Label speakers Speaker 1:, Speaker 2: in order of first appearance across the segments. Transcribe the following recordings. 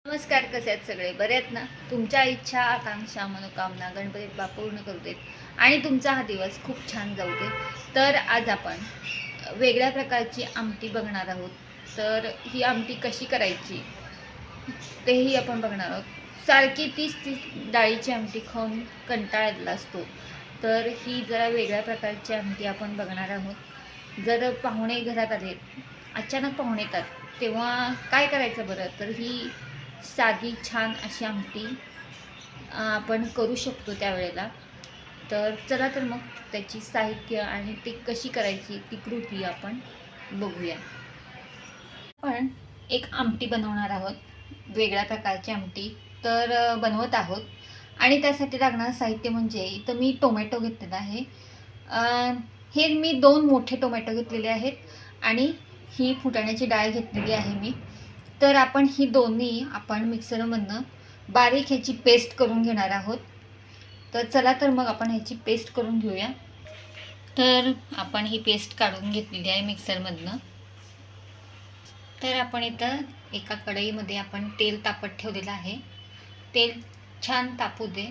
Speaker 1: नमस्कार, कसे आहेत सगळे? बरे आहेत ना? तुमच्या इच्छा, आकांक्षा, मनोकामना गणपती बाप्पा पूर्ण करू देत आणि तुमचा हा दिवस खूप छान जाऊ दे. तर आज आपण वेगळ्या प्रकारची आमटी बघणार आहोत. तर ही आमटी कशी करायची तेही आपण बघणार आहोत. सारखी तीच डाळीची आमटी खाऊन कंटाळलेला असतो. तर ही जरा वेगळ्या प्रकारची आमटी आपण बघणार आहोत. जर पाहुणे घरात आले, अचानक पाहुणे येतात, तेव्हा काय करायचं बरं? तर ही साधी छान अशी आमटी आपण करू शकतो त्यावेळेला. तर चला तर मग त्याची साहित्य आणि ती कशी करायची ती कृती आपण बघूया. आपण एक आमटी बनवणार आहोत, वेगळ्या प्रकारची आमटी. तर बनवत आहोत आणि त्यासाठी लागणारं साहित्य म्हणजे इथं मी टोमॅटो घेतलेला आहे. हे मी 2 मोठे टोमॅटो घेतलेले आहेत आणि ही फुटाण्याची डाळ घेतलेली आहे मी. तर आपण ही दोन्ही आपण मिक्सरमधनं बारीक ह्याची पेस्ट करून घेणार आहोत. तर चला तर मग आपण ह्याची पेस्ट करून घेऊया. तर आपण ही पेस्ट काढून घेतलेली आहे मिक्सरमधनं. तर आपण इथं एका कढईमध्ये आपण तेल तापत ठेवलेलं आहे. तेल छान तापू दे.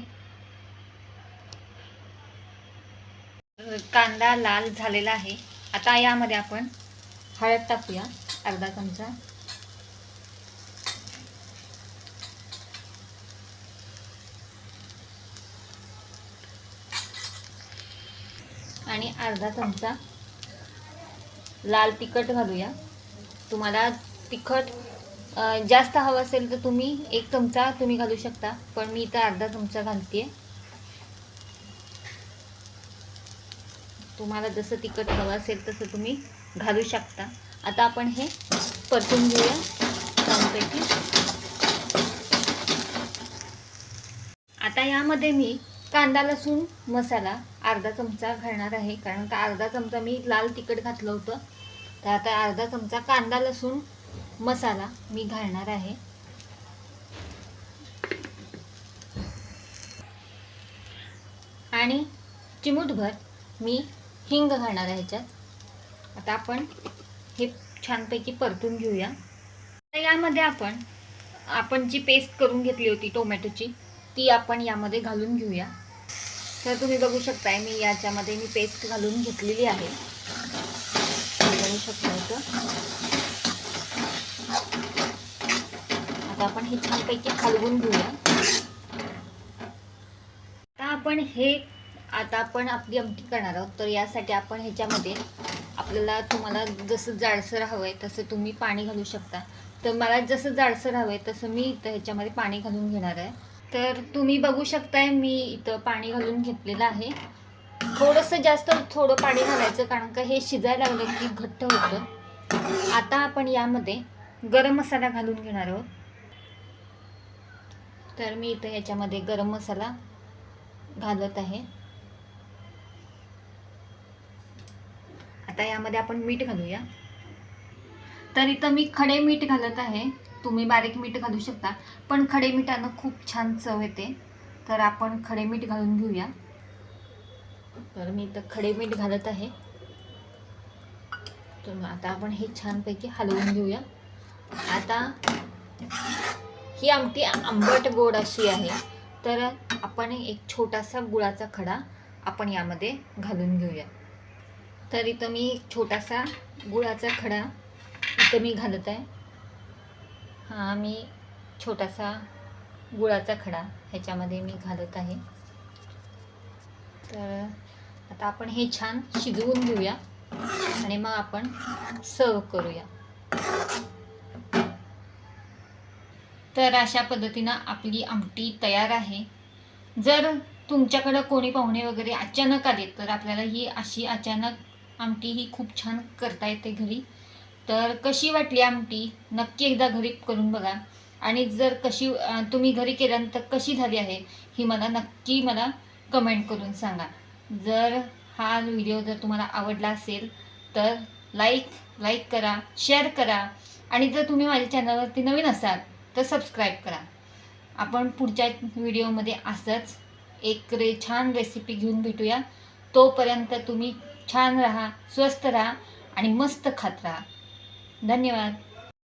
Speaker 1: कांदा लाल झालेला आहे. आता यामध्ये आपण हळद टाकूया, अर्धा चमचा. आणि अर्धा चमचा लाल तिखट घालूया. तुम्हाला तिखट जास्त हवं असेल तर तुम्ही 1 चमचा तुम्ही घालू शकता, पण मी इथं अर्धा चमचा घालते. तुम्हाला जसं तिखट हवं असेल तसं तुम्ही घालू शकता. आता आपण हे परतून घेऊया छानपैकी. आता यामध्ये मी कांदा लसूण मसाला अर्धा चमचा घालणार आहे, कारण का अर्धा चमचा मी लाल तिखट घातलं होतं. तर आता अर्धा चमचा कांदा लसूण मसाला मी घालणार आहे. आणि चिमूटभर मी हिंग घालणार आहे ह्याच्यात. आता आपण हे छानपैकी परतून घेऊया. तर यामध्ये आपण जी पेस्ट करून घेतली होती टोमॅटोची, ती आपण यामध्ये घालून घेऊया. तर तुम्ही बघू शकताय मी याच्यामध्ये मी पेस्ट घालून घेतलेली आहे. बघू शकता इथं. आता आपण हे छानपैकी हलवून घेऊया. आता आपण आपली आमटी करणार आहोत. तर यासाठी आपण ह्याच्यामध्ये तुम्हाला जसं जाडसर हवं आहे तसं तुम्ही पाणी घालू शकता. तर मला जसं जाडसर हवं आहे तसं मी इथं ह्याच्यामध्ये पाणी घालून घेणार आहे. तर तुम्ही बघू शकताय मी इथं पाणी घालून घेतलेलं आहे. थोडंसं जास्त थोडं पाणी घालायचं, कारण का हे शिजायला लागलं की घट्ट होतं. आता आपण यामध्ये गरम मसाला घालून घेणार आहोत. तर मी इथं ह्याच्यामध्ये गरम मसाला घालत आहे. आता यामध्ये आपण मीठ घालूया. तर इथं मी खडे मीठ घालत आहे. तुम्ही बारीक मीठ घालू शकता, पण खडे मिठानं खूप छान चव येते. तर आपण खडे मीठ घालून घेऊया. तर मी इथं खडे मीठ घालत आहे. तर आता आपण हे छानपैकी हलवून घेऊया. आता ही आमटी आंबट गोड अशी आहे. तर आपण एक छोटासा गुळाचा खडा आपण यामध्ये घालून घेऊया. तर इथं मी छोटासा गुळाचा खडा इथं मी घालत आहे. हा मी छोटासा गुळाचा खडा ह्याच्यामध्ये मी घालत आहे. तर आता आपण हे छान शिजवून घेऊया आणि मग आपण सर्व करूया. तर अशा पद्धतीनं आपली आमटी तयार आहे. जर तुमच्याकडं कोणी पाहुणे वगैरे अचानक आले तर आपल्याला ही अशी अचानक आमटी ही खूप छान करता येते घरी. तर कशी वाटली आमटी नक्की एकदा घरी करून बघा. आणि जर तुम्ही घरी केल्यानंतर कशी झाली आहे ही नक्की मला कमेंट करून सांगा. जर हा व्हिडिओ जर तुम्हाला आवडला असेल तर लाईक करा, शेअर करा आणि जर तुम्ही माझ्या चॅनलवरती नवीन असाल तर सबस्क्राईब करा. आपण पुढच्या व्हिडिओमध्ये असंच एक छान रेसिपी घेऊन भेटूया. तोपर्यंत तुम्ही छान राहा, स्वस्थ राहा आणि मस्त खात राहा. धन्यवाद.